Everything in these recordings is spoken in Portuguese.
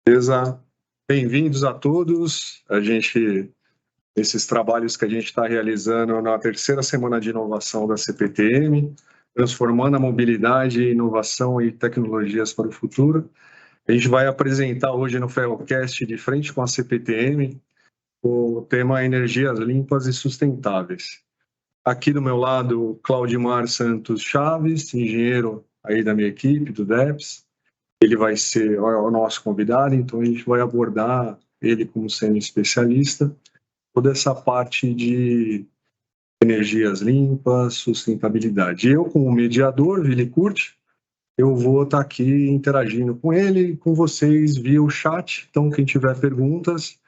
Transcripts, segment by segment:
Beleza? Bem-vindos a todos. Esses trabalhos que a gente está realizando na terceira semana de inovação da CPTM, transformando a mobilidade, inovação e tecnologias para o futuro. A gente vai apresentar hoje no Ferrocast, de frente com a CPTM, o tema Energias Limpas e Sustentáveis. Aqui do meu lado, Claudimar Santos Chaves, engenheiro aí da minha equipe, do DEPS. Ele vai ser o nosso convidado, então a gente vai abordar ele como sendo especialista, toda essa parte de energias limpas, sustentabilidade. Eu, como mediador, Vili Curti, eu vou estar aqui interagindo com ele e com vocês via o chat, então quem tiver perguntas,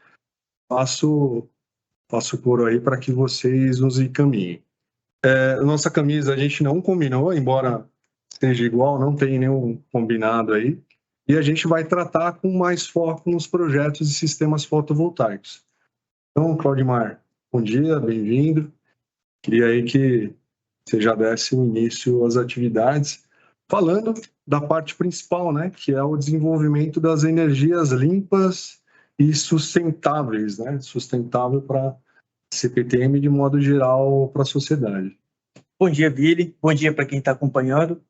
faço coro aí para que vocês nos encaminhem. Nossa camisa a gente não combinou, embora esteja igual, não tem nenhum combinado aí. E a gente vai tratar com mais foco nos projetos de sistemas fotovoltaicos. Então, Claudimar, bom dia, bem-vindo. Queria aí que você já desse o início às atividades, falando da parte principal, né, que é o desenvolvimento das energias limpas e sustentáveis, né, sustentável para a CPTM de modo geral para a sociedade. Bom dia, Vili. Bom dia para quem está acompanhando.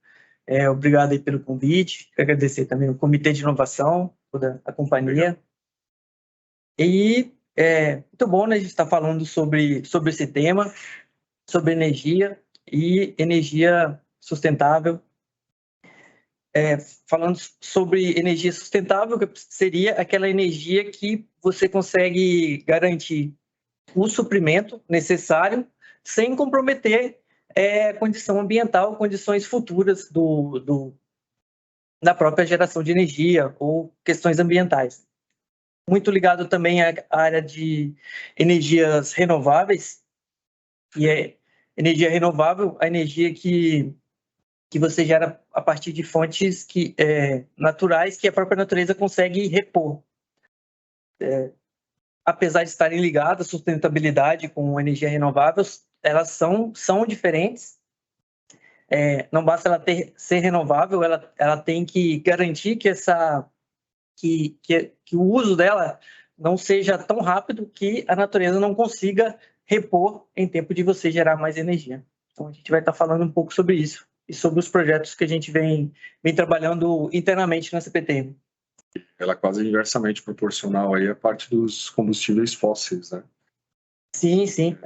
Obrigado aí pelo convite. Quero agradecer também o Comitê de Inovação, toda a companhia. E muito bom, né, a gente estar falando sobre esse tema, sobre energia e energia sustentável. Falando sobre energia sustentável, que seria aquela energia que você consegue garantir o suprimento necessário sem comprometer condição ambiental, condições futuras da própria geração de energia ou questões ambientais. Muito ligado também à área de energias renováveis, e energia renovável, a energia que você gera a partir de fontes naturais que a própria natureza consegue repor. Apesar de estarem ligadas à sustentabilidade com energia renovável, elas são diferentes. Não basta ela ser renovável, ela tem que garantir que o uso dela não seja tão rápido que a natureza não consiga repor em tempo de você gerar mais energia. Então, a gente vai estar falando um pouco sobre isso e sobre os projetos que a gente vem trabalhando internamente na CPTM. Ela é quase inversamente proporcional aí à parte dos combustíveis fósseis, né? Sim, sim.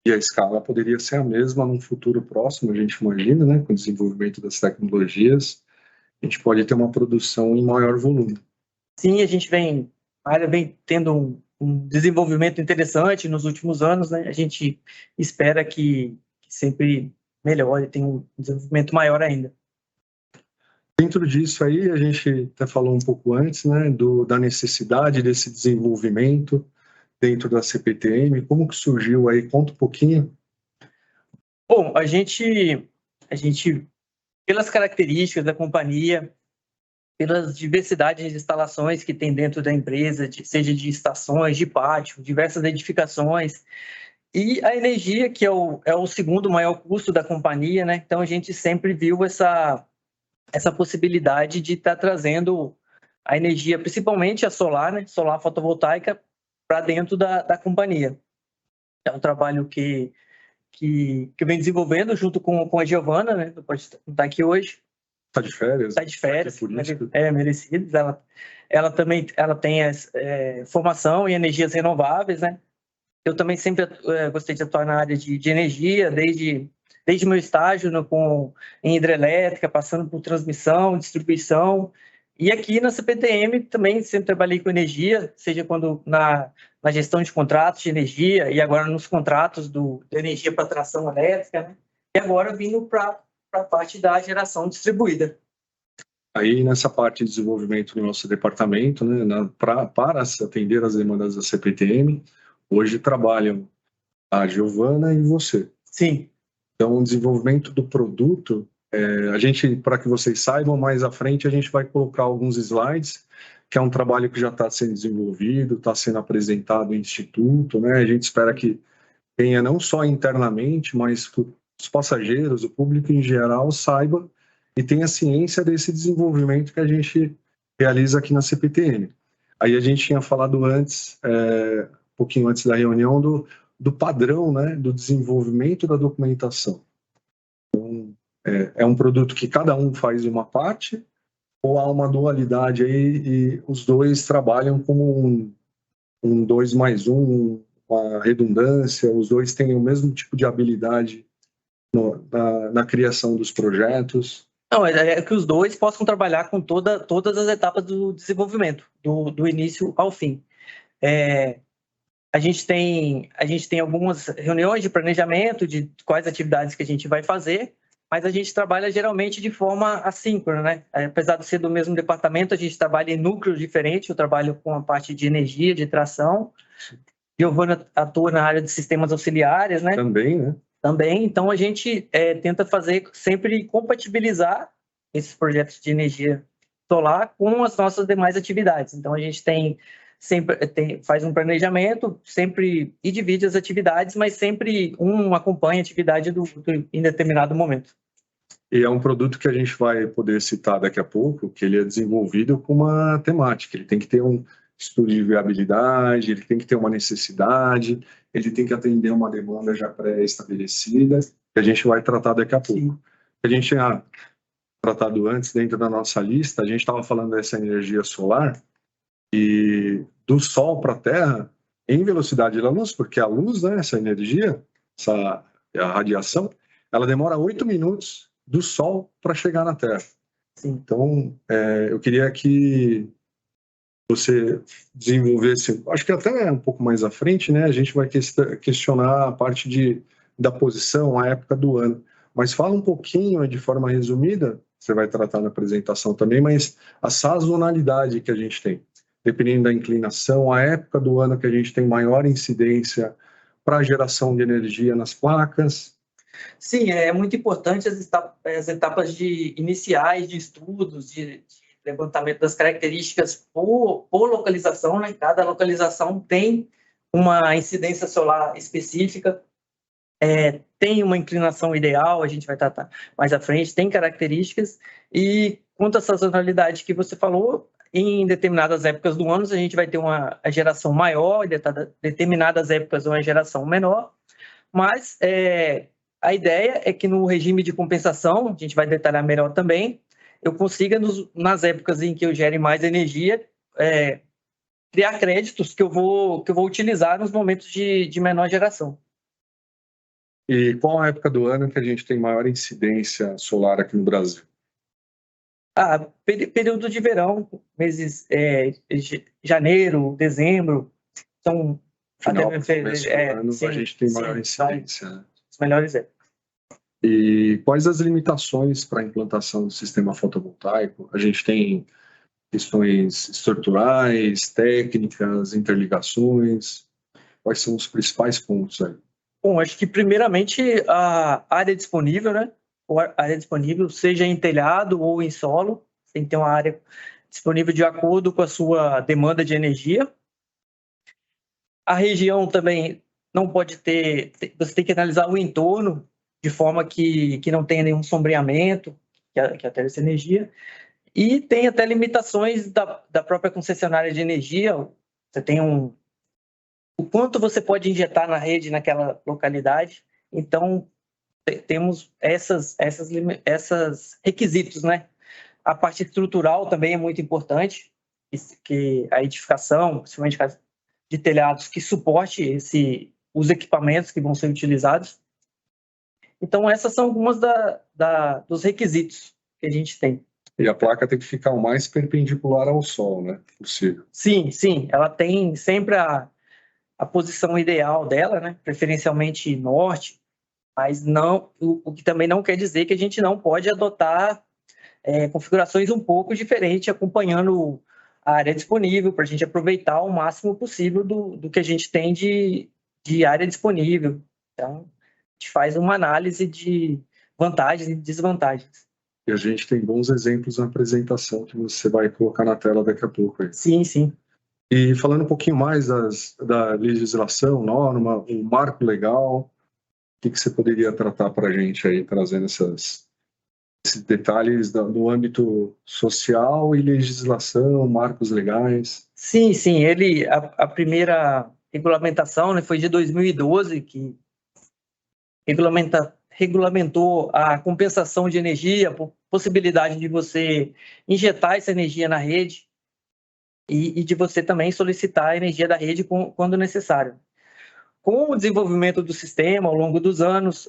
E a escala poderia ser a mesma num futuro próximo, a gente imagina, né? Com o desenvolvimento das tecnologias, a gente pode ter uma produção em maior volume. Sim, a área vem tendo um desenvolvimento interessante nos últimos anos, né? A gente espera que sempre melhore, tenha um desenvolvimento maior ainda. Dentro disso aí, a gente até falou um pouco antes, né, da necessidade desse desenvolvimento dentro da CPTM. Como que surgiu aí? Conta um pouquinho. Bom, a gente pelas características da companhia, pelas diversidades de instalações que tem dentro da empresa, seja de estações, de pátio, diversas edificações, e a energia, que é o segundo maior custo da companhia, né? Então, a gente sempre viu essa possibilidade de estar trazendo a energia, principalmente a solar, né? Solar fotovoltaica, para dentro da companhia. É um trabalho que eu venho desenvolvendo junto com a Giovana, né? Não pode estar aqui hoje. Está de férias? Está de férias, por isso. merecido. Ela também tem formação em energias renováveis, né? Eu também sempre gostei de atuar na área de energia, desde meu estágio em hidrelétrica, passando por transmissão, distribuição. E aqui na CPTM também sempre trabalhei com energia, seja quando na gestão de contratos de energia e agora nos contratos da energia para tração elétrica, né? E agora vindo para a parte da geração distribuída. Aí, nessa parte de desenvolvimento do nosso departamento, né, para atender as demandas da CPTM, hoje trabalham a Giovana e você. Sim. Então, o desenvolvimento do produto, a gente, para que vocês saibam, mais à frente a gente vai colocar alguns slides, que é um trabalho que já está sendo desenvolvido, está sendo apresentado no Instituto, né? A gente espera que tenha não só internamente, mas que os passageiros, o público em geral, saiba e tenha ciência desse desenvolvimento que a gente realiza aqui na CPTM. Aí a gente tinha falado antes, um pouquinho antes da reunião, do padrão, né, do desenvolvimento da documentação. Então, é um produto que cada um faz uma parte, ou há uma dualidade aí e os dois trabalham como um 2+1, uma redundância, os dois têm o mesmo tipo de habilidade na criação dos projetos? Não, é que os dois possam trabalhar com todas as etapas do desenvolvimento, do início ao fim. A gente tem algumas reuniões de planejamento de quais atividades que a gente vai fazer, mas a gente trabalha geralmente de forma assíncrona, né? Apesar de ser do mesmo departamento, a gente trabalha em núcleos diferentes. Eu trabalho com a parte de energia, de tração. Giovana atua na área de sistemas auxiliares, né? Também, né? Também. Então, a gente tenta fazer sempre compatibilizar esses projetos de energia solar com as nossas demais atividades. Então, a gente faz um planejamento sempre e divide as atividades, mas sempre um acompanha a atividade do outro em determinado momento. E é um produto que a gente vai poder citar daqui a pouco, que ele é desenvolvido com uma temática. Ele tem que ter um estudo de viabilidade, ele tem que ter uma necessidade, ele tem que atender uma demanda já pré-estabelecida, que a gente vai tratar daqui a pouco. Sim. A gente tinha tratado antes, dentro da nossa lista, a gente estava falando dessa energia solar, e do Sol para a Terra, em velocidade da luz, porque a luz, né, essa energia, a radiação, ela demora 8 minutos do Sol para chegar na Terra. Sim. Então, eu queria que você desenvolvesse, acho que até um pouco mais à frente, né, a gente vai questionar a parte da posição, a época do ano. Mas fala um pouquinho, de forma resumida, você vai tratar na apresentação também, mas a sazonalidade que a gente tem, dependendo da inclinação, a época do ano que a gente tem maior incidência para a geração de energia nas placas. Sim, é muito importante as etapas iniciais de estudos, de levantamento das características por localização, né? Cada localização tem uma incidência solar específica, tem uma inclinação ideal, a gente vai tratar mais à frente, tem características, e quanto à sazonalidade que você falou, em determinadas épocas do ano a gente vai ter uma geração maior, em determinadas épocas uma geração menor, mas a ideia é que no regime de compensação, a gente vai detalhar melhor também, eu consiga, nas épocas em que eu gere mais energia, criar créditos que eu vou utilizar nos momentos de menor geração. E qual a época do ano que a gente tem maior incidência solar aqui no Brasil? Período de verão, meses janeiro, dezembro, são... Final do começo do ano, sim, a gente tem maior incidência. Né? As melhores épocas. E quais as limitações para a implantação do sistema fotovoltaico? A gente tem questões estruturais, técnicas, interligações. Quais são os principais pontos aí? Bom, acho que primeiramente a área disponível, né? A área disponível, seja em telhado ou em solo, tem que ter uma área disponível de acordo com a sua demanda de energia. A região também não pode ter, você tem que analisar o entorno de forma que não tenha nenhum sombreamento, que atere essa energia. E tem até limitações da própria concessionária de energia. Você tem o quanto você pode injetar na rede naquela localidade. Então, temos esses requisitos, né? A parte estrutural também é muito importante, que a edificação, principalmente de telhados, que suporte os equipamentos que vão ser utilizados. Então, essas são algumas dos requisitos que a gente tem. E a placa tem que ficar o mais perpendicular ao Sol, né? Possível. Sim, sim. Ela tem sempre a posição ideal dela, né? Preferencialmente norte, mas não, o que também não quer dizer que a gente não pode adotar configurações um pouco diferentes, acompanhando a área disponível, para a gente aproveitar o máximo possível do que a gente tem de área disponível. Então, a gente faz uma análise de vantagens e desvantagens. E a gente tem bons exemplos na apresentação que você vai colocar na tela daqui a pouco. Aí. Sim, sim. E falando um pouquinho mais da legislação, norma, o marco legal, o que você poderia tratar para a gente aí, trazendo esses detalhes no âmbito social e legislação, marcos legais. Sim, a primeira regulamentação, né, foi de 2012, que regulamentou a compensação de energia, a possibilidade de você injetar essa energia na rede e de você também solicitar a energia da rede quando necessário. Com o desenvolvimento do sistema ao longo dos anos,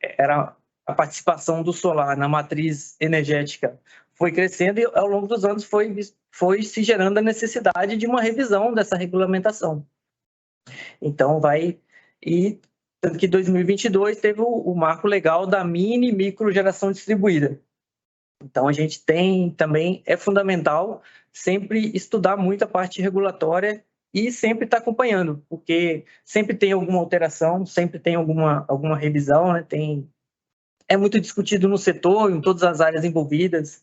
era a participação do solar na matriz energética foi crescendo e ao longo dos anos foi se gerando a necessidade de uma revisão dessa regulamentação. Então tanto que 2022 teve o marco legal da mini e micro geração distribuída. Então a gente tem também, é fundamental sempre estudar muito a parte regulatória e sempre estar acompanhando, porque sempre tem alguma alteração, sempre tem alguma revisão, né? É muito discutido no setor, em todas as áreas envolvidas,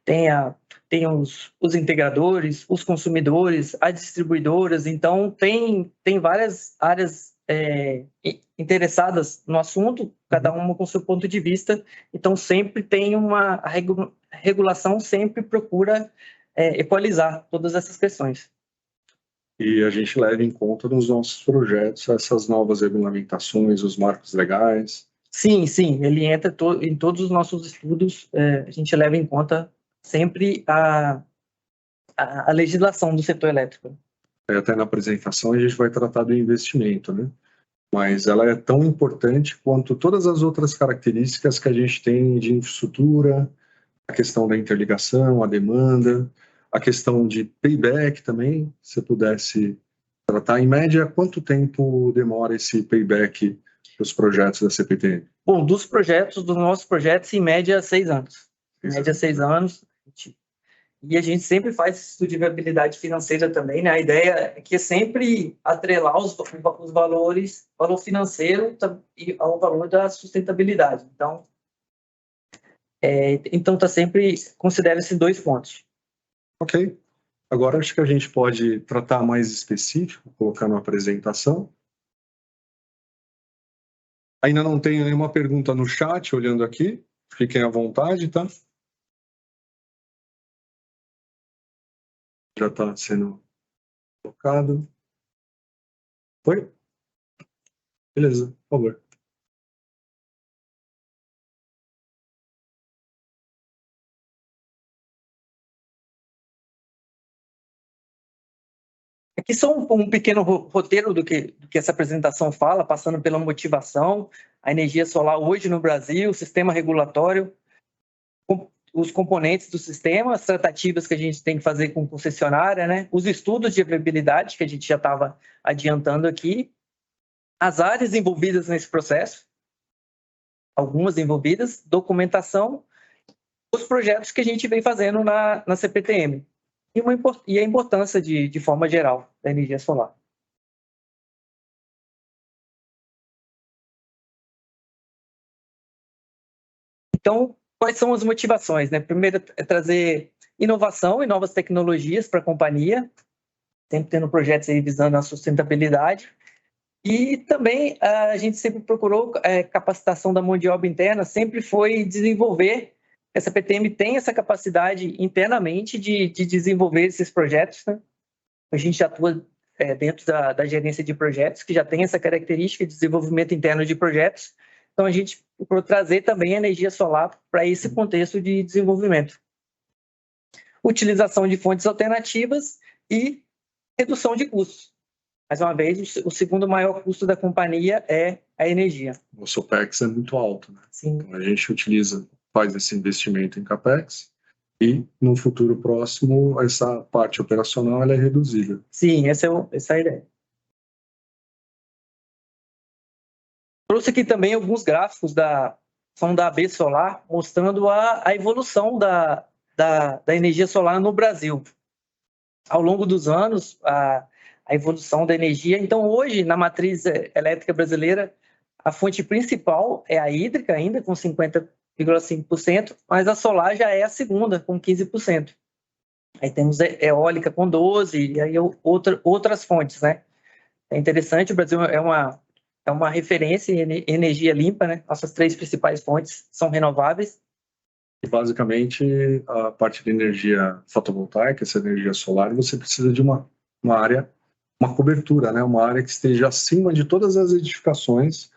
tem os integradores, os consumidores, as distribuidoras, então tem várias áreas interessadas no assunto, cada uma com seu ponto de vista, então sempre tem a regulação sempre procura equalizar todas essas questões. E a gente leva em conta nos nossos projetos essas novas regulamentações, os marcos legais. Sim, ele entra em todos os nossos estudos, a gente leva em conta sempre a legislação do setor elétrico. Até na apresentação a gente vai tratar do investimento, né? Mas ela é tão importante quanto todas as outras características que a gente tem de infraestrutura, a questão da interligação, a demanda, a questão de payback também, se pudesse tratar. Em média, quanto tempo demora esse payback dos projetos da CPTM? Bom, dos nossos projetos, em média, 6 anos. Em média, 6 anos. E a gente sempre faz estudo de viabilidade financeira também, né? A ideia é que é sempre atrelar os valores, valor financeiro e ao valor da sustentabilidade. Então tá sempre considera esses 2 pontos. Ok. Agora acho que a gente pode tratar mais específico, colocar na apresentação. Ainda não tenho nenhuma pergunta no chat, olhando aqui. Fiquem à vontade, tá? Já está sendo colocado. Foi? Beleza, por favor. Aqui só um pequeno roteiro do que essa apresentação fala, passando pela motivação, a energia solar hoje no Brasil, o sistema regulatório, os componentes do sistema, as tratativas que a gente tem que fazer com concessionária, né? Os estudos de viabilidade que a gente já estava adiantando aqui, as áreas envolvidas nesse processo, algumas envolvidas, documentação, os projetos que a gente vem fazendo na CPTM e a importância de forma geral da energia solar. Então, quais são as motivações, né? Primeiro é trazer inovação e novas tecnologias para a companhia, sempre tendo projetos aí visando a sustentabilidade. E também a gente sempre procurou capacitação da mão de obra interna, sempre foi desenvolver. A CPTM tem essa capacidade internamente de desenvolver esses projetos, né? A gente atua dentro da gerência de projetos, que já tem essa característica de desenvolvimento interno de projetos. Então, a gente procurou trazer também a energia solar para esse contexto de desenvolvimento. Utilização de fontes alternativas e redução de custos. Mais uma vez, o segundo maior custo da companhia é a energia. O SOPEX é muito alto, né? Sim. Então, a gente faz esse investimento em CAPEX e, no futuro próximo, essa parte operacional ela é reduzida. Sim, essa é a ideia. Trouxe aqui também alguns gráficos são da AB Solar, mostrando a evolução da energia solar no Brasil. Ao longo dos anos, a evolução da energia. Então, hoje, na matriz elétrica brasileira, a fonte principal é a hídrica, ainda com 50,5%, mas a solar já é a segunda, com 15%. Aí temos eólica com 12%, e aí outras fontes, né? É interessante, o Brasil é uma referência em energia limpa, né? Nossas 3 principais fontes são renováveis. E basicamente a parte de energia fotovoltaica, essa energia solar, você precisa de uma área, uma cobertura, né? Uma área que esteja acima de todas as edificações,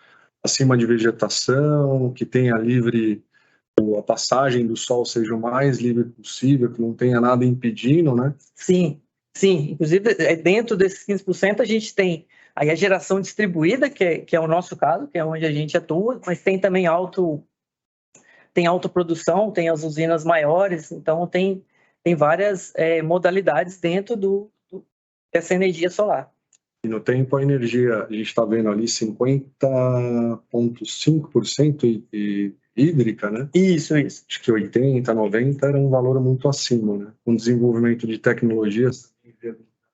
acima de vegetação, que tenha livre, a passagem do sol seja o mais livre possível, que não tenha nada impedindo, né? Sim, sim. Inclusive, dentro desses 15%, a gente tem aí a geração distribuída, que é o nosso caso, que é onde a gente atua, mas tem também autoprodução, tem as usinas maiores, então tem várias modalidades dentro dessa energia solar. E no tempo a energia, a gente está vendo ali 50,5% hídrica, né? Isso. Acho que 80, 90 era um valor muito acima, né? Com o desenvolvimento de tecnologias,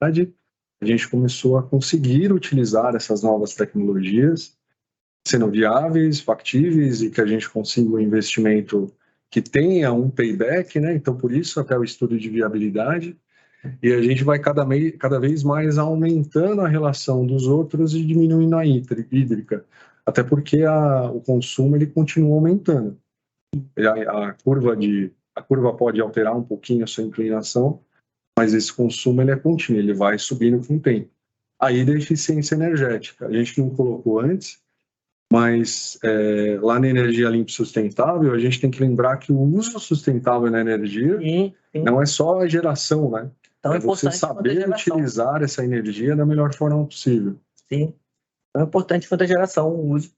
a gente começou a conseguir utilizar essas novas tecnologias, sendo viáveis, factíveis e que a gente consiga um investimento que tenha um payback, né? Então, por isso, até o estudo de viabilidade. E a gente vai cada vez mais aumentando a relação dos outros e diminuindo a hídrica. Até porque o consumo ele continua aumentando. A curva pode alterar um pouquinho a sua inclinação, mas esse consumo ele é contínuo, ele vai subindo com o tempo. Aí da eficiência energética, a gente não colocou antes, mas lá na energia limpa e sustentável, a gente tem que lembrar que o uso sustentável na energia Sim. não é só a geração, né? Então, é você saber utilizar essa energia da melhor forma possível. Sim. Então, é importante quanto a geração, o uso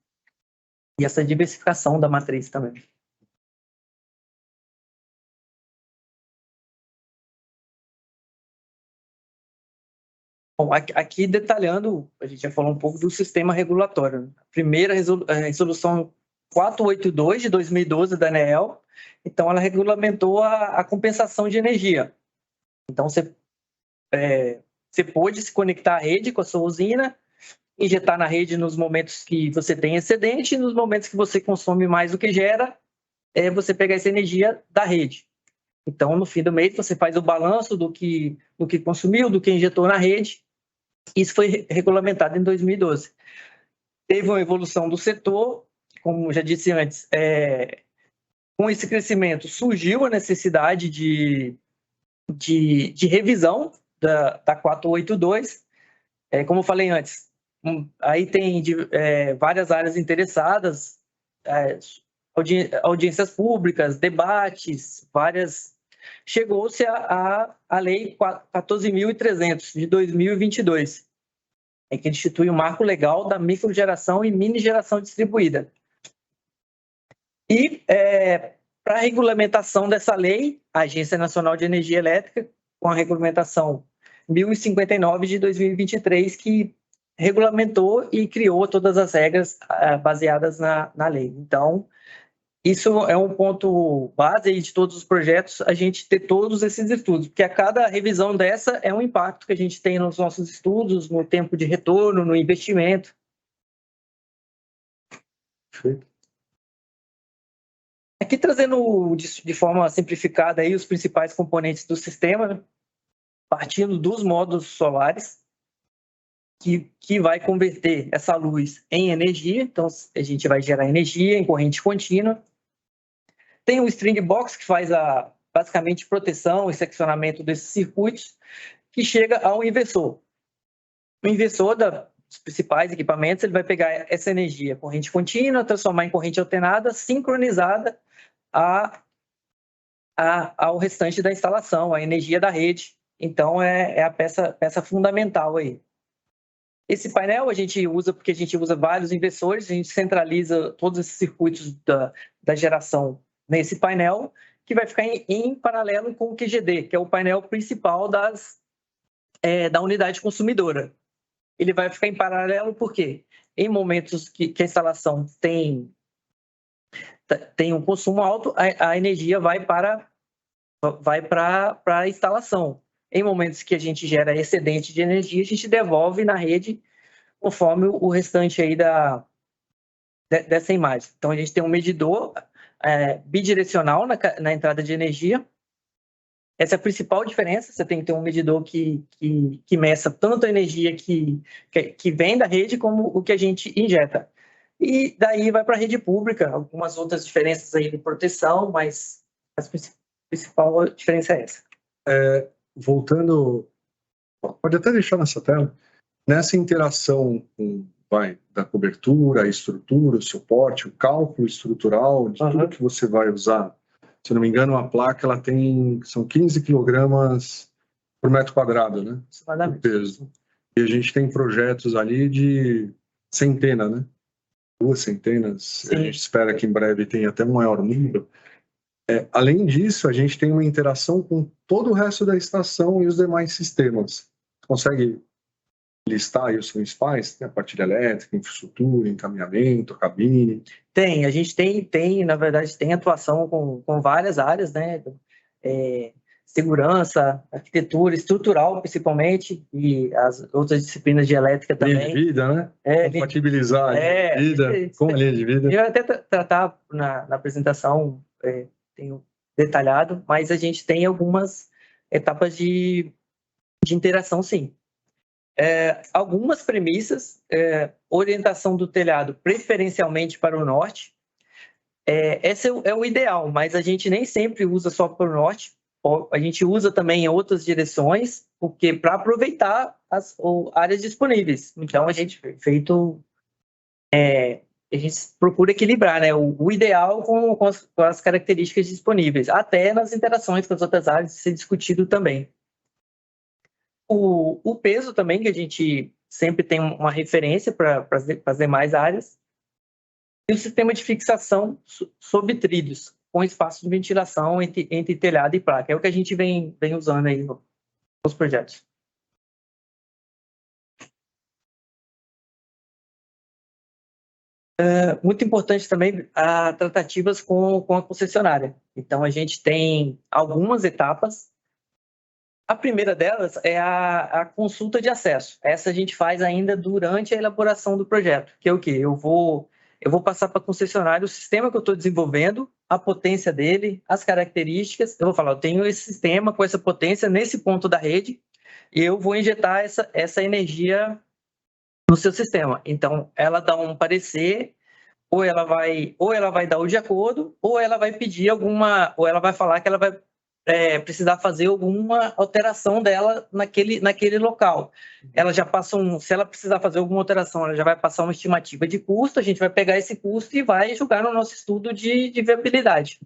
e essa diversificação da matriz também. Bom, aqui detalhando, a gente já falou um pouco do sistema regulatório. A primeira resolução 482 de 2012 da ANEEL, então ela regulamentou a compensação de energia. Então você pôde se conectar à rede com a sua usina, injetar na rede nos momentos que você tem excedente e nos momentos que você consome mais do que gera, você pega essa energia da rede. Então, no fim do mês, você faz o balanço do que consumiu, do que injetou na rede. Isso foi regulamentado em 2012. Teve uma evolução do setor, como já disse antes, com esse crescimento surgiu a necessidade de revisão da 482. Como eu falei antes, aí tem várias áreas interessadas, audiências públicas, debates, várias. Chegou-se a Lei 14.300 de 2022, que institui o marco legal da microgeração e mini-geração distribuída. E, para a regulamentação dessa lei, a Agência Nacional de Energia Elétrica, com a regulamentação 1059 de 2023, que regulamentou e criou todas as regras baseadas na lei. Então, isso é um ponto base de todos os projetos, a gente ter todos esses estudos, porque a cada revisão dessa é um impacto que a gente tem nos nossos estudos, no tempo de retorno, no investimento. Aqui trazendo de forma simplificada aí os principais componentes do sistema, né? Partindo dos módulos solares, que vai converter essa luz em energia, então a gente vai gerar energia em corrente contínua. Tem o string box, que faz basicamente proteção e seccionamento desses circuitos, que chega ao inversor. O inversor dos principais equipamentos, ele vai pegar essa energia, corrente contínua, transformar em corrente alternada, sincronizada ao restante da instalação, a energia da rede. Então, é a peça fundamental aí. Esse painel a gente usa porque a gente usa vários inversores, a gente centraliza todos esses circuitos da geração nesse painel, que vai ficar em paralelo com o QGD, que é o painel principal da unidade consumidora. Ele vai ficar em paralelo porque em momentos que a instalação tem um consumo alto, a energia vai para a instalação. Em momentos que a gente gera excedente de energia, a gente devolve na rede conforme o restante aí dessa imagem. Então, a gente tem um medidor bidirecional na entrada de energia. Essa é a principal diferença. Você tem que ter um medidor que meça tanto a energia que vem da rede como o que a gente injeta. E daí vai para a rede pública, algumas outras diferenças aí de proteção, mas A principal diferença é essa. Voltando, pode até deixar nessa tela, nessa interação da cobertura, a estrutura, o suporte, o cálculo estrutural, de tudo que você vai usar. Se não me engano, a placa são 15 quilogramas por metro quadrado, né? O peso. E a gente tem projetos ali de centena, né? 2 centenas. Sim. A gente espera que em breve tenha até um maior número. Além disso, a gente tem uma interação com todo o resto da estação e os demais sistemas. Você consegue listar aí os principais? Tem a partilha elétrica, infraestrutura, encaminhamento, cabine? Tem, a gente tem, na verdade, tem atuação com várias áreas, né? Segurança, arquitetura, estrutural, principalmente, e as outras disciplinas de elétrica também. Linha de vida, né? Compatibilizar a linha de vida com a linha de vida. Eu ia até tratar na apresentação, tenho detalhado, mas a gente tem algumas etapas de interação, sim. Algumas premissas, orientação do telhado preferencialmente para o norte. Esse é o ideal, mas a gente nem sempre usa só para o norte. A gente usa também em outras direções, porque para aproveitar as áreas disponíveis. Então, a gente a gente procura equilibrar, né, o ideal com as características disponíveis, até nas interações com as outras áreas ser discutido também. O peso também, que a gente sempre tem uma referência para as demais áreas. E o sistema de fixação sob trilhos, com espaço de ventilação entre telhado e placa. É o que a gente vem usando aí nos projetos. Muito importante também as tratativas com a concessionária. Então, a gente tem algumas etapas. A primeira delas é a consulta de acesso. Essa a gente faz ainda durante a elaboração do projeto, que é o quê? Eu vou passar para a concessionária o sistema que eu estou desenvolvendo, a potência dele, as características. Eu vou falar, eu tenho esse sistema com essa potência nesse ponto da rede e eu vou injetar essa energia no seu sistema. Então, ela dá um parecer, ou ela vai dar o de acordo, ou ela vai pedir ou ela vai falar que ela vai precisar fazer alguma alteração dela naquele local. Ela já passa se ela precisar fazer alguma alteração, ela já vai passar uma estimativa de custo, a gente vai pegar esse custo e vai jogar no nosso estudo de viabilidade.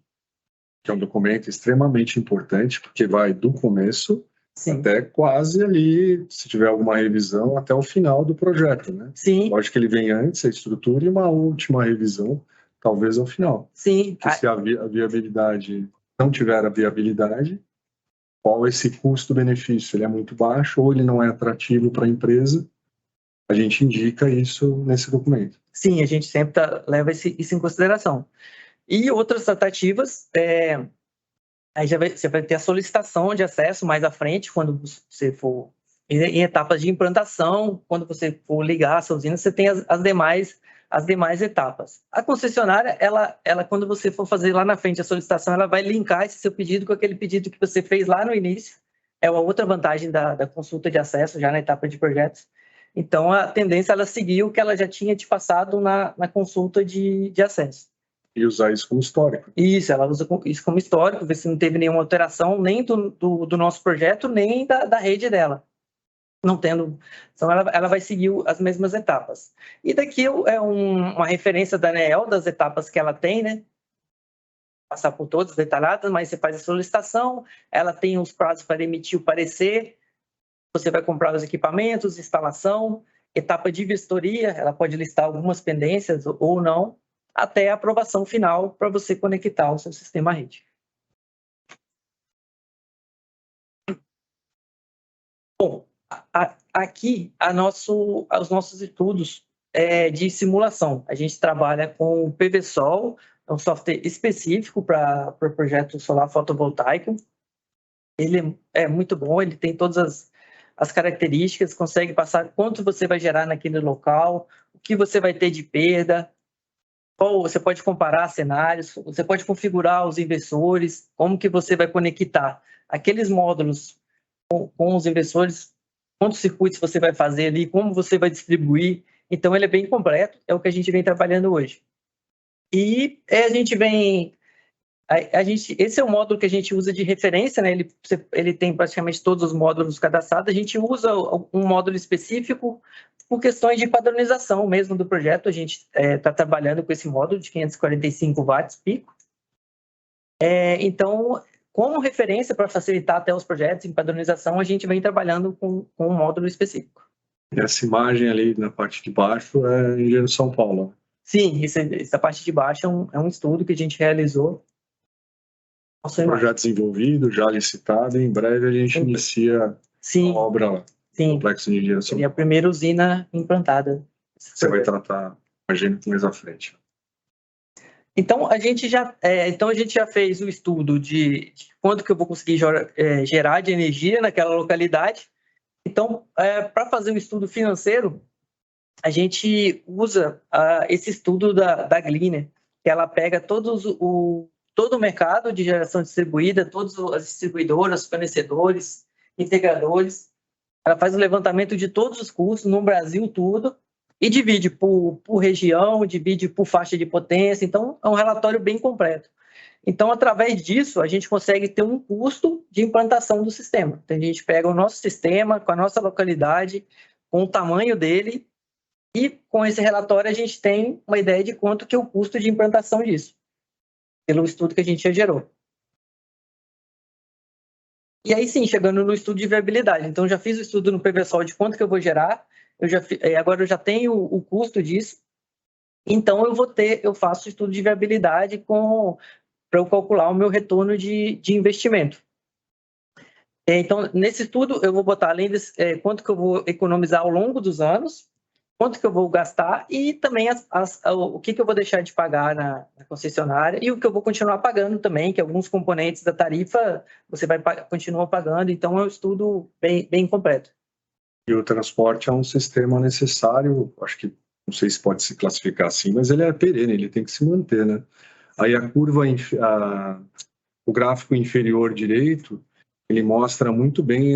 Que é um documento extremamente importante, porque vai do começo Sim. Até quase ali, se tiver alguma revisão, até o final do projeto, né? Sim. Lógico que ele vem antes, a estrutura, e uma última revisão, talvez ao final. Sim. Porque se a viabilidade não tiver a viabilidade, qual esse custo-benefício? Ele é muito baixo ou ele não é atrativo para a empresa? A gente indica isso nesse documento. Sim, a gente sempre leva isso em consideração. E outras tratativas, aí você vai ter a solicitação de acesso mais à frente, quando você for em etapas de implantação, quando você for ligar essa usina, você tem as demais etapas. A concessionária, ela, quando você for fazer lá na frente a solicitação, ela vai linkar esse seu pedido com aquele pedido que você fez lá no início. É uma outra vantagem da consulta de acesso, já na etapa de projetos. Então, a tendência é ela seguir o que ela já tinha te passado na consulta de acesso. E usar isso como histórico. Isso, ela usa isso como histórico, ver se não teve nenhuma alteração nem do nosso projeto, nem da rede dela. Não tendo. Então, ela vai seguir as mesmas etapas. E daqui é uma referência da ANEEL, das etapas que ela tem, né? Passar por todas detalhadas, mas você faz a solicitação, ela tem os prazos para emitir o parecer, você vai comprar os equipamentos, instalação, etapa de vistoria, ela pode listar algumas pendências ou não, até a aprovação final para você conectar o seu sistema à rede. Bom, aqui os nossos estudos de simulação. A gente trabalha com o PVSol, é um software específico para o projeto solar fotovoltaico. Ele é muito bom, ele tem todas as características, consegue passar quanto você vai gerar naquele local, o que você vai ter de perda. Você pode comparar cenários, você pode configurar os inversores, como que você vai conectar aqueles módulos com os inversores, quantos circuitos você vai fazer ali, como você vai distribuir. Então, ele é bem completo, é o que a gente vem trabalhando hoje. E a gente vem Esse é o módulo que a gente usa de referência, né? Ele tem praticamente todos os módulos cadastrados. A gente usa um módulo específico por questões de padronização mesmo do projeto. A gente está trabalhando com esse módulo de 545 watts pico. Então, como referência para facilitar até os projetos em padronização, a gente vem trabalhando com um módulo específico. Essa imagem ali na parte de baixo é Engenheiro São Paulo. Sim, essa parte de baixo é um estudo que a gente realizou. Projeto desenvolvido, já licitado, e em breve a gente inicia a obra lá. Sim, Complexo de Engenheiro São Paulo. Seria a primeira usina implantada. Você vai tratar, imagino, mais à frente. Então, a gente já fez o estudo de quanto que eu vou conseguir gerar de energia naquela localidade. Então, para fazer o estudo financeiro, a gente usa esse estudo da Gleaner, que ela pega todo o mercado de geração distribuída, todas as distribuidoras, fornecedores, integradores. Ela faz o levantamento de todos os custos no Brasil tudo e divide por região, divide por faixa de potência. Então, é um relatório bem completo. Então, através disso, a gente consegue ter um custo de implantação do sistema. Então, a gente pega o nosso sistema com a nossa localidade, com o tamanho dele, e com esse relatório a gente tem uma ideia de quanto que é o custo de implantação disso, pelo estudo que a gente já gerou. E aí sim, chegando no estudo de viabilidade. Então, já fiz o estudo no PVSol de quanto que eu vou gerar, agora eu já tenho o custo disso, então eu faço o estudo de viabilidade para eu calcular o meu retorno de investimento. Então, nesse estudo, eu vou botar além quanto que eu vou economizar ao longo dos anos, quanto que eu vou gastar e também o que eu vou deixar de pagar na concessionária e o que eu vou continuar pagando também, que alguns componentes da tarifa você vai continuar pagando. Então, é um estudo bem completo. E o transporte é um sistema necessário, acho que, não sei se pode se classificar assim, mas ele é perene, ele tem que se manter, né? Aí a curva, o gráfico inferior direito, ele mostra muito bem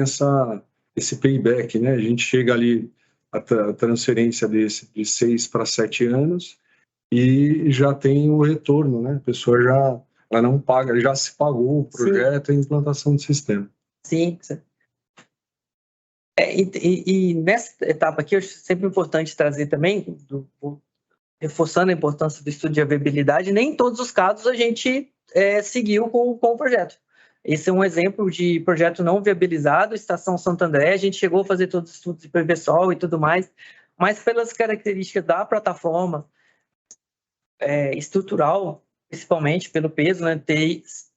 esse payback, né? A gente chega ali, a transferência de 6 para 7 anos e já tem o retorno, né? A pessoa ela não paga, já se pagou o projeto e a implantação do sistema. Sim. E nessa etapa aqui, eu acho sempre importante trazer também, reforçando a importância do estudo de viabilidade, nem em todos os casos a gente seguiu com o projeto. Esse é um exemplo de projeto não viabilizado, Estação Santo André, a gente chegou a fazer todos os estudos de PVSol e tudo mais, mas pelas características da plataforma estrutural, principalmente pelo peso, né,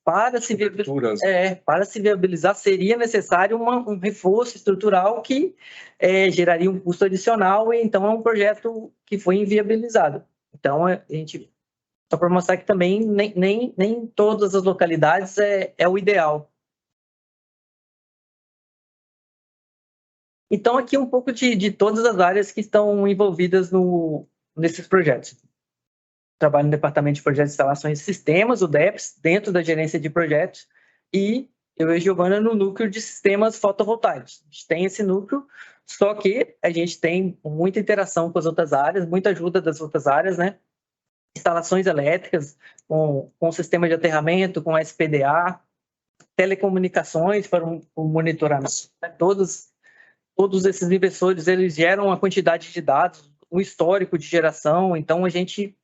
para se viabilizar seria necessário um reforço estrutural que geraria um custo adicional, e então é um projeto que foi inviabilizado. Então, a gente, só para mostrar que também nem todas as localidades é o ideal. Então, aqui um pouco de todas as áreas que estão envolvidas nesses projetos. Trabalho no Departamento de Projetos de Instalações e Sistemas, o DEPS, dentro da gerência de projetos, e eu e a Giovana no núcleo de sistemas fotovoltaicos. A gente tem esse núcleo, só que a gente tem muita interação com as outras áreas, muita ajuda das outras áreas, né? Instalações elétricas, com o sistema de aterramento, com SPDA, telecomunicações para o monitoramento. Né? Todos esses inversores, eles geram uma quantidade de dados, um histórico de geração, então a gente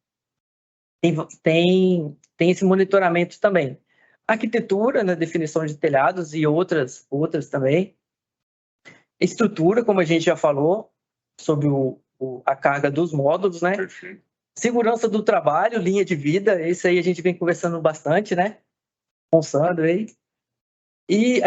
tem esse monitoramento também. Arquitetura, né, definição de telhados e outras também. Estrutura, como a gente já falou, sobre a carga dos módulos, né? Perfeito. Segurança do trabalho, linha de vida, isso aí a gente vem conversando bastante, né? Com o Sandro aí. E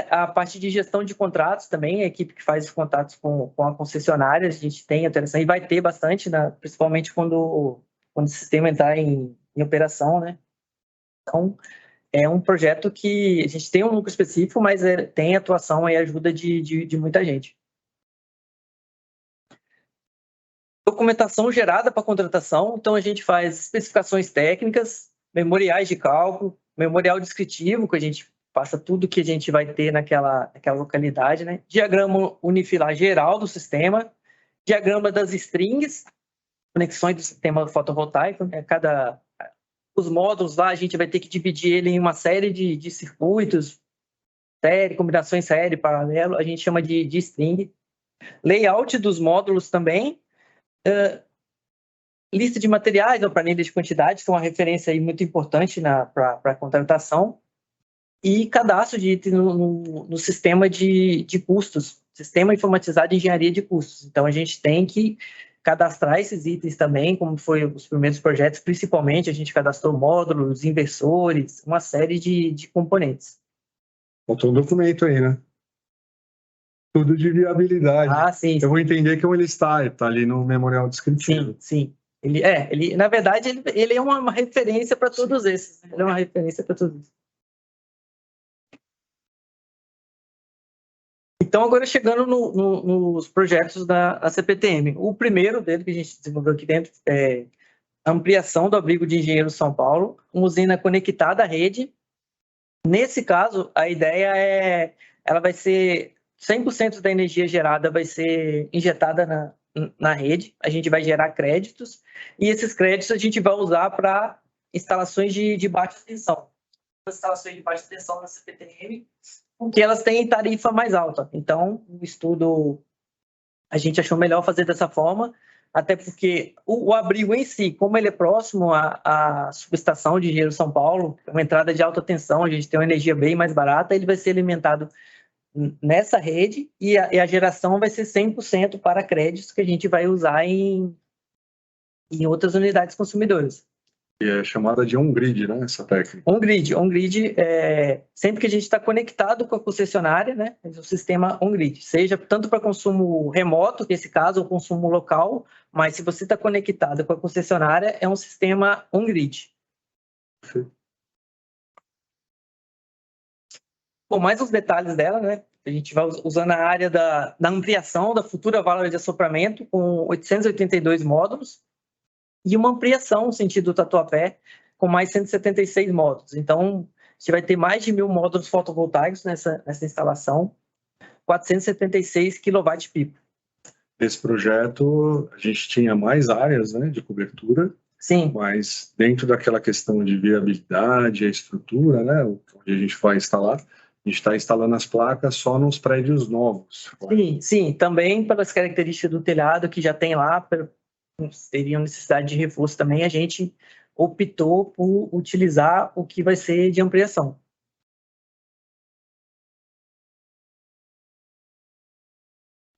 a parte de gestão de contratos também, a equipe que faz os contatos com a concessionária, a gente tem interação e vai ter bastante, né? Principalmente quando o sistema entrar em operação, né? Então, é um projeto que a gente tem um núcleo específico, mas tem atuação e ajuda de muita gente. Documentação gerada para contratação, então a gente faz especificações técnicas, memoriais de cálculo, memorial descritivo, que a gente passa tudo que a gente vai ter naquela localidade, né? Diagrama unifilar geral do sistema, diagrama das strings, conexões do sistema fotovoltaico, né? os módulos lá, a gente vai ter que dividir ele em uma série de circuitos, combinações série, paralelo, a gente chama de string. Layout dos módulos também. Lista de materiais, ou planilha de quantidade, que é uma referência aí muito importante para a contratação. E cadastro de itens no sistema de custos, sistema informatizado de engenharia de custos. Então, a gente tem que cadastrar esses itens também, como foi os primeiros projetos, principalmente a gente cadastrou módulos, inversores, uma série de componentes. Faltou um documento aí, né? Tudo de viabilidade. Ah, sim. Eu vou entender como ele está ali no memorial descritivo. Sim. Ele, na verdade, ele é uma referência para todos esses. Ele é uma referência para todos esses. Então, agora chegando nos projetos da CPTM. O primeiro dele que a gente desenvolveu aqui dentro é a ampliação do abrigo de engenheiro São Paulo, uma usina conectada à rede. Nesse caso, a ideia ela vai ser 100% da energia gerada vai ser injetada na rede, a gente vai gerar créditos, e esses créditos a gente vai usar para instalações de baixa tensão. As instalações de baixa tensão na CPTM, porque elas têm tarifa mais alta. Então, o estudo, a gente achou melhor fazer dessa forma, até porque o abrigo em si, como ele é próximo à subestação de Engenheiro São Paulo, uma entrada de alta tensão, a gente tem uma energia bem mais barata, ele vai ser alimentado nessa rede e a geração vai ser 100% para créditos que a gente vai usar em outras unidades consumidoras. E é chamada de on-grid, né, essa técnica? On-grid sempre que a gente está conectado com a concessionária, né, é o sistema on-grid, seja tanto para consumo remoto, nesse caso, ou consumo local, mas se você está conectado com a concessionária, é um sistema on-grid. Bom, mais os detalhes dela, né? A gente vai usando a área da ampliação da futura válvula de assopramento com 882 módulos e uma ampliação no sentido Tatuapé com mais 176 módulos. Então, a gente vai ter mais de 1.000 módulos fotovoltaicos nessa instalação, 476 kW-peak. Nesse projeto, a gente tinha mais áreas, né, de cobertura. Sim. Mas dentro daquela questão de viabilidade, a estrutura, né, onde a gente vai instalar, a gente está instalando as placas só nos prédios novos. Sim, também pelas características do telhado que já tem lá, teriam necessidade de reforço também, a gente optou por utilizar o que vai ser de ampliação.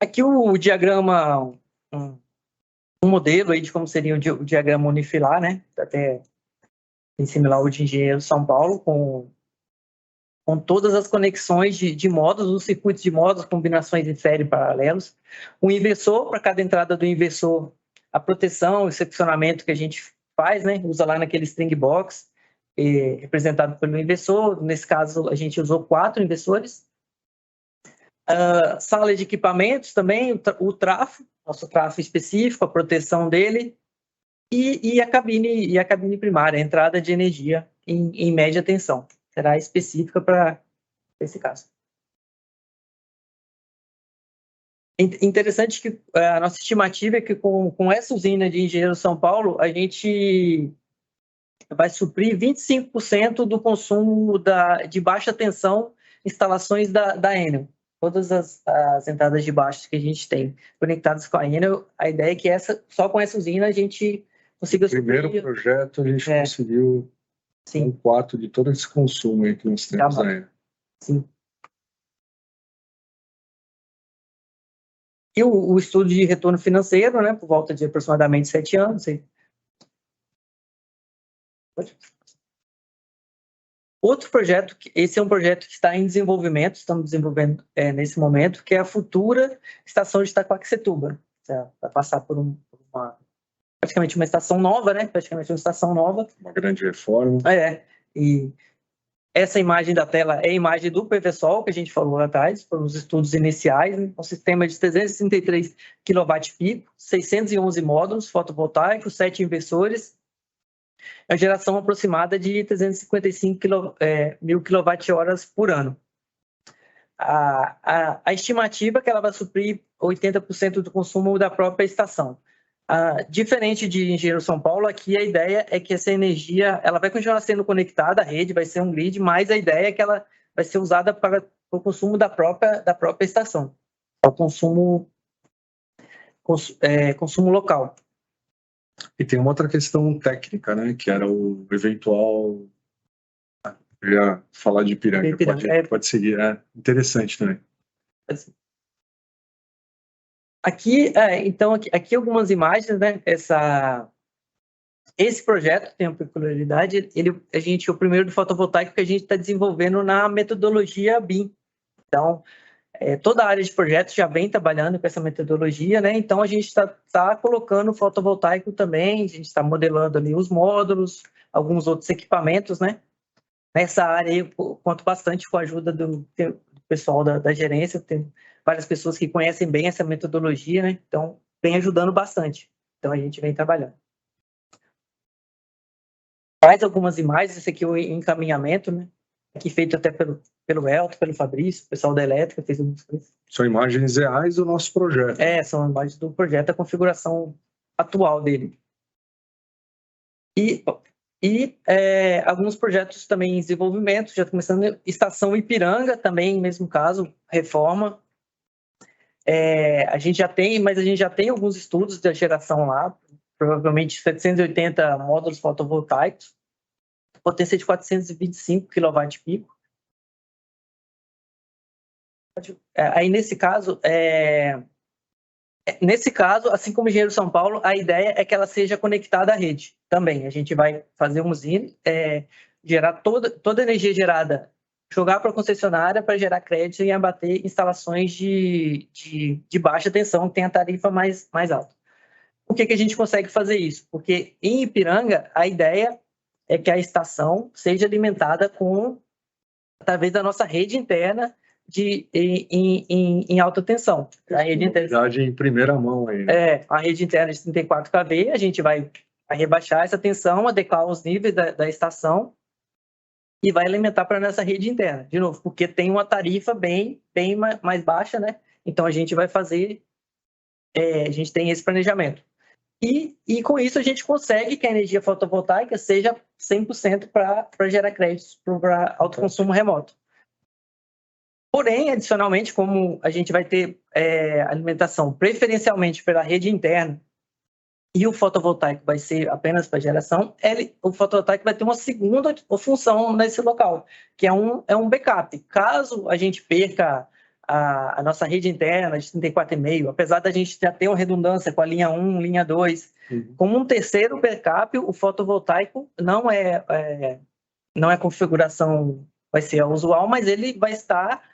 Aqui o diagrama, um modelo aí de como seria o diagrama unifilar, né? Até em similar ao de Engenheiro São Paulo, com todas as conexões de módulos, os circuitos de módulos, combinações em série paralelos. O inversor, para cada entrada do inversor, a proteção, o seccionamento que a gente faz, né? Usa lá naquele string box, representado pelo inversor. Nesse caso, a gente usou 4 inversores. Sala de equipamentos também, o trafo, nosso trafo específico, a proteção dele, e a cabine primária, a entrada de energia em média tensão. Será específica para esse caso. Interessante que a nossa estimativa é que com essa usina de Engenheiro São Paulo, a gente vai suprir 25% do consumo de baixa tensão instalações da Enel. Todas as entradas de baixo que a gente tem conectadas com a Enel, a ideia é que só com essa usina a gente consiga suprir. No primeiro projeto a gente conseguiu um quarto de todo esse consumo aí que nós temos aí. Sim. E o estudo de retorno financeiro, né, por volta de aproximadamente 7 anos. Outro projeto, esse é um projeto que está em desenvolvimento, estamos desenvolvendo nesse momento, que é a futura estação de Itaquaquecetuba. Vai passar por praticamente uma estação nova, né? Praticamente uma estação nova. Uma grande reforma. E essa imagem da tela é a imagem do PVSOL, que a gente falou lá atrás, foram os estudos iniciais, né? Um sistema de 333 kW-peak, 611 módulos fotovoltaicos, 7 inversores, a geração aproximada de 355 mil kWh por ano. A estimativa é que ela vai suprir 80% do consumo da própria estação. Diferente de Engenheiro São Paulo, aqui a ideia é que essa energia ela vai continuar sendo conectada à rede, vai ser um grid, mas a ideia é que ela vai ser usada para o consumo da própria estação, o consumo local. E tem uma outra questão técnica, né, que era o eventual... Eu ia falar de Ipiranga, pode seguir, interessante também. Aqui, então, aqui algumas imagens, né, esse projeto tem uma peculiaridade, o primeiro do fotovoltaico que a gente está desenvolvendo na metodologia BIM. Então, toda a área de projetos já vem trabalhando com essa metodologia, né? Então, a gente está colocando fotovoltaico também, a gente está modelando ali os módulos, alguns outros equipamentos, né? Nessa área, eu conto bastante com a ajuda do pessoal da gerência, tem várias pessoas que conhecem bem essa metodologia, né? Então, vem ajudando bastante. Então, a gente vem trabalhando. Mais algumas imagens, esse aqui é o encaminhamento, né? Aqui feito até pelo Elton, pelo Fabrício, o pessoal da elétrica fez algumas coisas. São imagens reais do nosso projeto. São imagens do projeto, a configuração atual dele. E alguns projetos também em desenvolvimento, já começando Estação Ipiranga também, mesmo caso, reforma. A gente já tem alguns estudos da geração lá, provavelmente 780 módulos fotovoltaicos, potência de 425 kW-peak. Aí, nesse caso, assim como Engenheiro São Paulo, a ideia é que ela seja conectada à rede também. A gente vai fazer uma usina, gerar toda a energia gerada, jogar para a concessionária para gerar crédito e abater instalações de baixa tensão, que tem a tarifa mais alta. Por que a gente consegue fazer isso? Porque em Ipiranga, a ideia é que a estação seja alimentada através da nossa rede interna em alta tensão. A rede interna, em primeira mão aí, né? A rede interna de 34 kV, a gente vai rebaixar essa tensão, adequar os níveis da estação e vai alimentar para a nossa rede interna. De novo, porque tem uma tarifa bem mais baixa, né? Então, a gente vai fazer... a gente tem esse planejamento. E com isso, a gente consegue que a energia fotovoltaica seja 100% para gerar créditos para autoconsumo remoto. Porém, adicionalmente, como a gente vai ter alimentação preferencialmente pela rede interna e o fotovoltaico vai ser apenas para geração, o fotovoltaico vai ter uma segunda função nesse local, que é um backup. Caso a gente perca a nossa rede interna de 34,5, apesar da gente já ter uma redundância com a linha 1, linha 2, como um terceiro backup, o fotovoltaico não é configuração, vai ser a usual, mas ele vai estar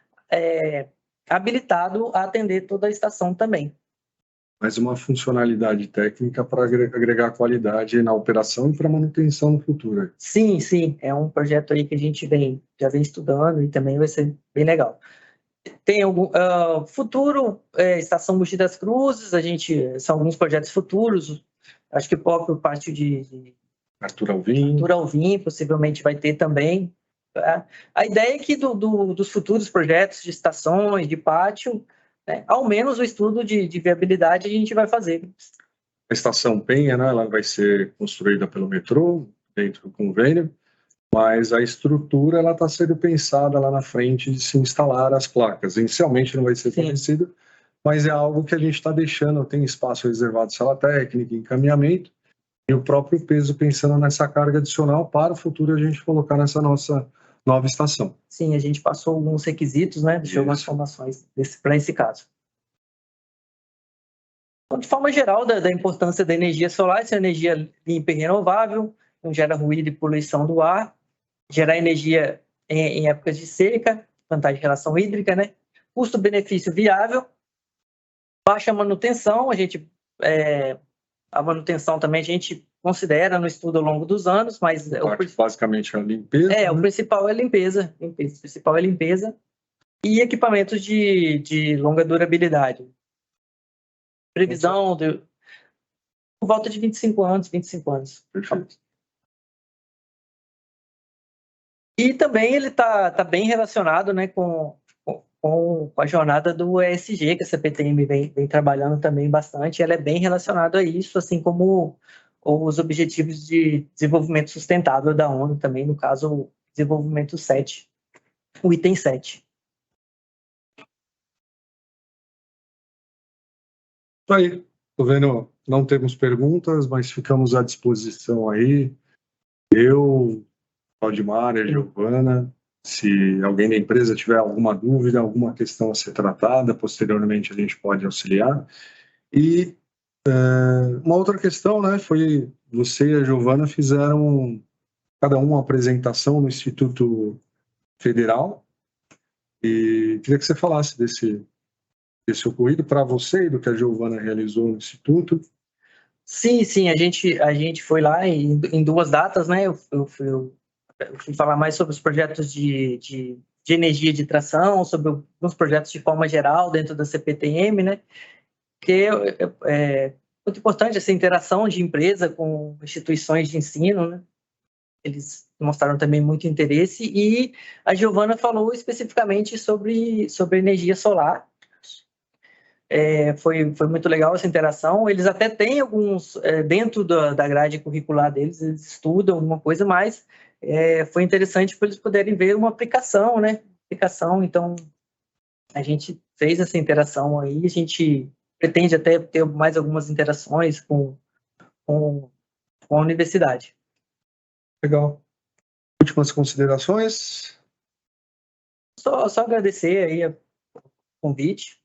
habilitado a atender toda a estação também. Mais uma funcionalidade técnica para agregar qualidade na operação e para manutenção no futuro. Sim, é um projeto aí que a gente já vem estudando e também vai ser bem legal. Tem algum futuro, Estação Mogi das Cruzes, são alguns projetos futuros, acho que próprio parte de Arthur Alvim possivelmente vai ter também. Tá? A ideia é que dos futuros projetos de estações, de pátio, né, ao menos o estudo de viabilidade a gente vai fazer. A Estação Penha, né, ela vai ser construída pelo metrô, dentro do convênio, mas a estrutura está sendo pensada lá na frente de se instalar as placas. Inicialmente não vai ser fornecido, mas é algo que a gente está deixando, tem espaço reservado de sala técnica, encaminhamento, e o próprio peso pensando nessa carga adicional para o futuro a gente colocar nessa nossa nova estação. Sim, a gente passou alguns requisitos, né, deixou algumas informações para esse caso. Então, de forma geral, da importância da energia solar, essa energia limpa e renovável, não gera ruído e poluição do ar, gerar energia em épocas de seca, vantagem de relação hídrica, né? Custo-benefício viável, baixa manutenção, a manutenção também a gente considera no estudo ao longo dos anos, mas... basicamente é a limpeza. Né? O principal é limpeza. O principal é limpeza e equipamentos de longa durabilidade. Previsão por volta de 25 anos. Perfeito. E também ele está bem relacionado, né, com com a jornada do ESG, que a CPTM vem trabalhando também bastante. Ela é bem relacionada a isso, assim como os Objetivos de Desenvolvimento Sustentável da ONU também, no caso, o desenvolvimento 7, o item 7. Isso aí. Estou vendo, não temos perguntas, mas ficamos à disposição aí. Eu, Claudimar e a Giovana, se alguém da empresa tiver alguma dúvida, alguma questão a ser tratada, posteriormente a gente pode auxiliar. E uma outra questão, né, foi você e a Giovana fizeram cada uma apresentação no Instituto Federal e queria que você falasse desse ocorrido para você e do que a Giovana realizou no Instituto. Sim, a gente foi lá em 2 datas, né? Eu fui falar mais sobre os projetos de energia de tração, sobre alguns projetos de forma geral dentro da CPTM, né? Que é muito importante essa interação de empresa com instituições de ensino, né? Eles mostraram também muito interesse e a Giovana falou especificamente sobre energia solar. Foi muito legal essa interação. Eles até têm alguns, dentro da grade curricular deles, eles estudam alguma coisa, mas foi interessante para eles poderem ver uma aplicação, né? Então, a gente fez essa interação aí, a gente pretende até ter mais algumas interações com a universidade. Legal. Últimas considerações? Só agradecer aí o convite,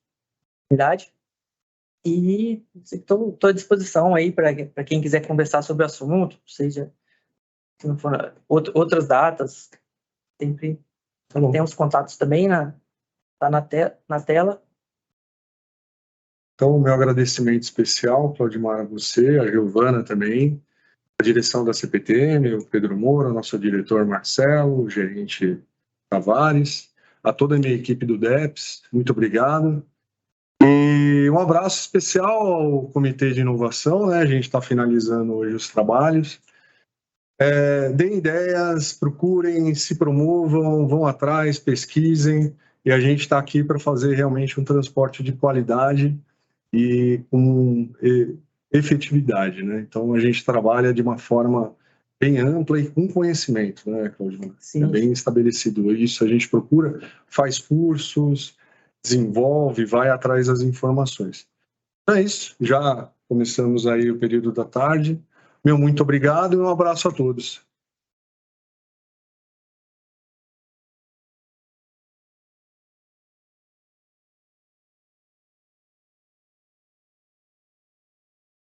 e estou à disposição aí para quem quiser conversar sobre o assunto, seja se não for outras datas, sempre tem os contatos também, tá na tela. Então, meu agradecimento especial, Claudimar, a você, a Giovana também, a direção da CPTM, o Pedro Moura, nosso diretor Marcelo, o gerente Tavares, a toda a minha equipe do DEPS, muito obrigado. E um abraço especial ao Comitê de Inovação, né? A gente está finalizando hoje os trabalhos. Deem ideias, procurem, se promovam, vão atrás, pesquisem, e a gente está aqui para fazer realmente um transporte de qualidade e com efetividade, né? Então, a gente trabalha de uma forma bem ampla e com conhecimento, né, Claudio? Sim. É bem estabelecido isso, a gente procura, faz cursos, desenvolve, vai atrás das informações. Então é isso, já começamos aí o período da tarde. Meu muito obrigado e um abraço a todos.